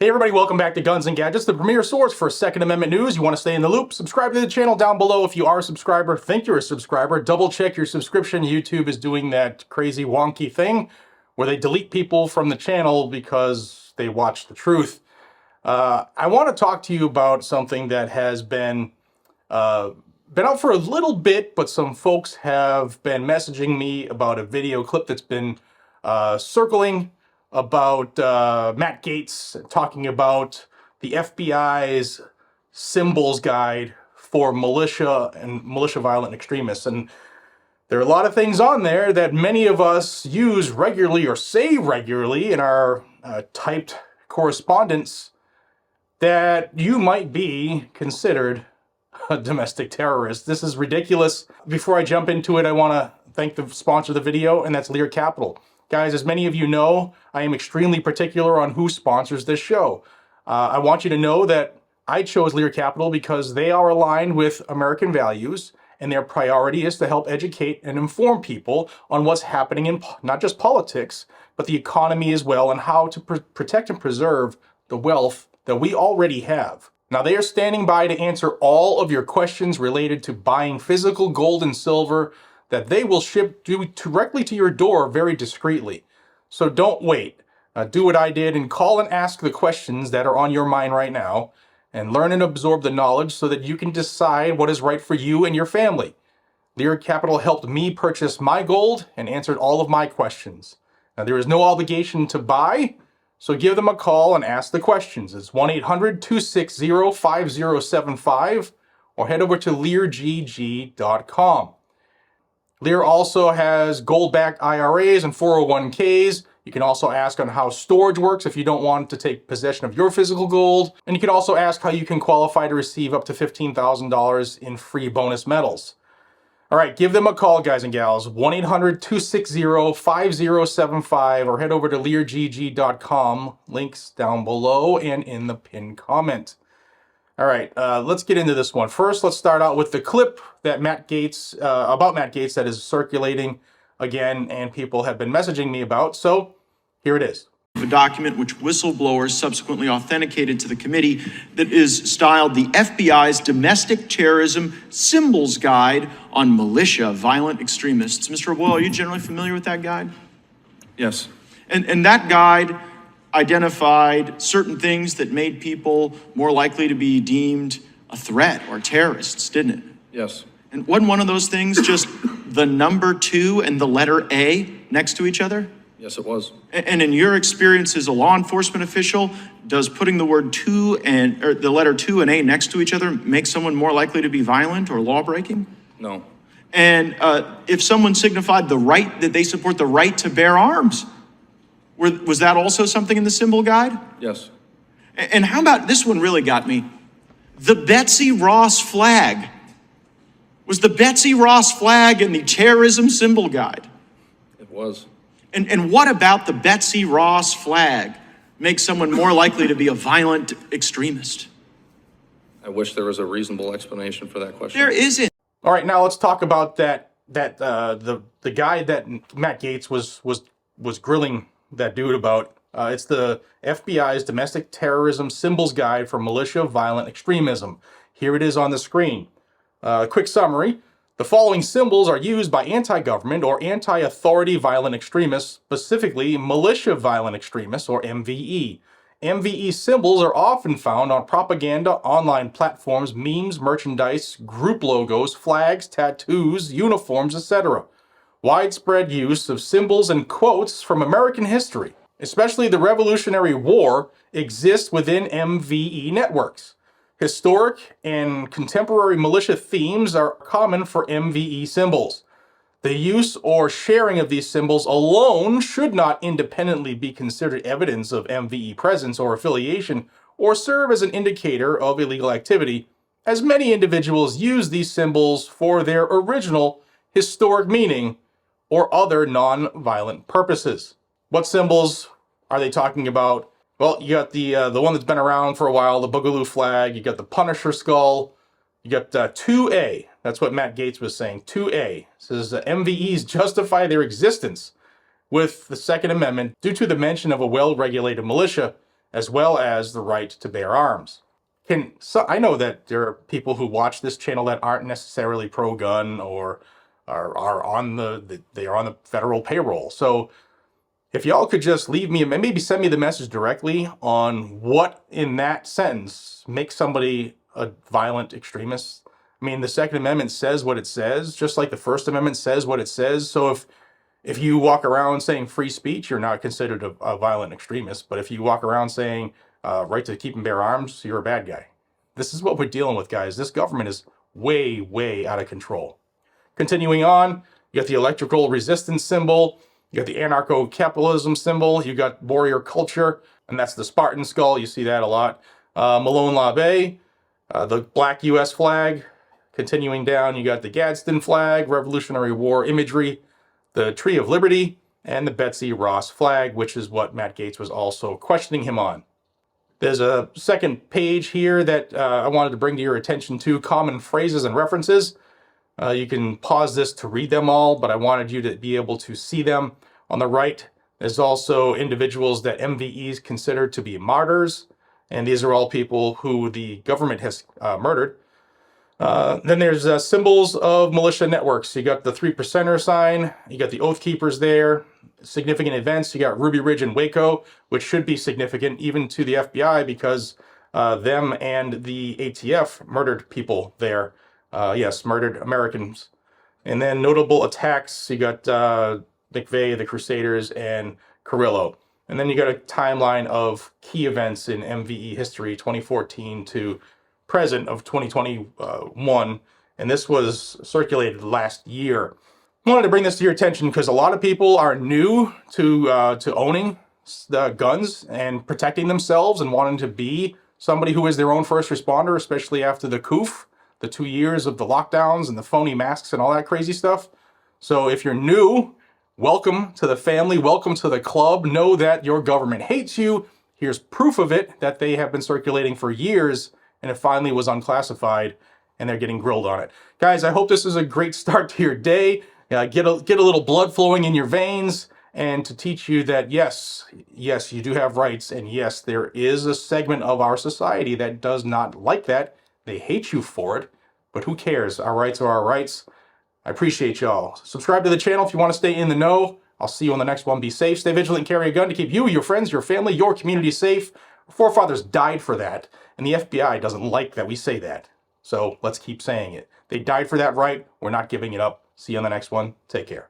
Hey everybody, welcome back to Guns and Gadgets, the premier source for Second Amendment news. You want to stay in the loop? Subscribe to the channel down below if you are a subscriber. Think you're a subscriber. Double check your subscription. YouTube is doing that crazy wonky thing where they delete people from the channel because they watch the truth. I want to talk to you about something that has been out for a little bit, but some folks have been messaging me about a video clip that's been circling about Matt Gaetz talking about the FBI's symbols guide for militia and militia violent extremists. And there are a lot of things on there that many of us use regularly or say regularly in our typed correspondence that you might be considered a domestic terrorist. This is ridiculous. Before I jump into it, I want to thank the sponsor of the video, and that's Lear Capital. Guys, as many of you know, I am extremely particular on who sponsors this show. I want you to know that I chose Lear Capital because they are aligned with American values, and their priority is to help educate and inform people on what's happening in not just politics, but the economy as well, and how to protect and preserve the wealth that we already have. Now, they are standing by to answer all of your questions related to buying physical gold and silver that they will ship directly to your door very discreetly. So don't wait. Do what I did and call and ask the questions that are on your mind right now, and learn and absorb the knowledge so that you can decide what is right for you and your family. Lear Capital helped me purchase my gold and answered all of my questions. Now, there is no obligation to buy, so give them a call and ask the questions. It's 1-800-260-5075 or head over to leargg.com. Lear also has gold-backed IRAs and 401ks. You can also ask on how storage works if you don't want to take possession of your physical gold. And you can also ask how you can qualify to receive up to $15,000 in free bonus metals. All right, give them a call, guys and gals. 1-800-260-5075 or head over to leargg.com. Links down below and in the pinned comment. All right, let's get into this one. First, let's start out with the clip that Matt Gaetz, about Matt Gaetz, that is circulating again and people have been messaging me about. So here it is. A document which whistleblowers subsequently authenticated to the committee that is styled the FBI's Domestic Terrorism Symbols Guide on Militia Violent Extremists. Mr. Boyle, are you generally familiar with that guide? Yes. And that guide identified certain things that made people more likely to be deemed a threat or terrorists, didn't it? Yes. And wasn't one of those things just the number 2 and the letter A next to each other? Yes, it was. And in your experience as a law enforcement official, does putting the word 2 or the letter 2 and A next to each other make someone more likely to be violent or law-breaking? No. And if someone signified the right, that they support the right to bear arms, was that also something in the symbol guide? Yes. And how about, this one really got me, the Betsy Ross flag. Was the Betsy Ross flag in the terrorism symbol guide? It was. And what about the Betsy Ross flag makes someone more likely to be a violent extremist? I wish there was a reasonable explanation for that question. There isn't. All right, now let's talk about the guide that Matt Gaetz was grilling that dude about. It's the FBI's Domestic Terrorism Symbols Guide for Militia Violent Extremism. Here it is on the screen. Quick summary. The following symbols are used by anti-government or anti-authority violent extremists, specifically militia violent extremists, or MVE. MVE symbols are often found on propaganda, online platforms, memes, merchandise, group logos, flags, tattoos, uniforms, etc. Widespread use of symbols and quotes from American history, especially the Revolutionary War, exists within MVE networks. Historic and contemporary militia themes are common for MVE symbols. The use or sharing of these symbols alone should not independently be considered evidence of MVE presence or affiliation, or serve as an indicator of illegal activity, as many individuals use these symbols for their original historic meaning or other non-violent purposes. What symbols are they talking about? Well, you got the one that's been around for a while, the Boogaloo flag. You got the Punisher skull. You got 2A. That's what Matt Gaetz was saying. 2A. It says MVEs justify their existence with the Second Amendment due to the mention of a well-regulated militia as well as the right to bear arms. I know that there are people who watch this channel that aren't necessarily pro-gun or are on they are on the federal payroll. So if y'all could just leave me, maybe send me the message directly on what in that sentence makes somebody a violent extremist. I mean, the Second Amendment says what it says, just like the First Amendment says what it says. So if you walk around saying free speech, you're not considered a violent extremist. But if you walk around saying right to keep and bear arms, you're a bad guy. This is what we're dealing with, guys. This government is way, way out of control. Continuing on, you got the electrical resistance symbol, you got the anarcho-capitalism symbol, you got warrior culture, and that's the Spartan skull. You see that a lot. Malone La Bay, the black U.S. flag. Continuing down, you got the Gadsden flag, Revolutionary War imagery, the Tree of Liberty, and the Betsy Ross flag, which is what Matt Gaetz was also questioning him on. There's a second page here that I wanted to bring to your attention to, common phrases and references. You can pause this to read them all, but I wanted you to be able to see them. On the right, there's also individuals that MVEs consider to be martyrs, and these are all people who the government has murdered. Then there's symbols of militia networks. You got the 3%er sign, you got the Oath Keepers there, significant events, you got Ruby Ridge and Waco, which should be significant even to the FBI because them and the ATF murdered people there. Yes, murdered Americans. And then notable attacks, you got McVeigh, the Crusaders, and Carrillo. And then you got a timeline of key events in MVE history, 2014 to present of 2021. And this was circulated last year. I wanted to bring this to your attention because a lot of people are new to owning the guns and protecting themselves and wanting to be somebody who is their own first responder, especially after the COOF, the 2 years of the lockdowns and the phony masks and all that crazy stuff. So if you're new, welcome to the family, welcome to the club. Know that your government hates you. Here's proof of it that they have been circulating for years, and it finally was unclassified, and they're getting grilled on it. Guys, I hope this is a great start to your day. Get a little blood flowing in your veins, and to teach you that yes, you do have rights, and yes, there is a segment of our society that does not like that. They hate you for it, but who cares? Our rights are our rights. I appreciate y'all. Subscribe to the channel if you want to stay in the know. I'll see you on the next one. Be safe, stay vigilant, and carry a gun to keep you, your friends, your family, your community safe. Our forefathers died for that, and the FBI doesn't like that we say that. So let's keep saying it. They died for that right. We're not giving it up. See you on the next one. Take care.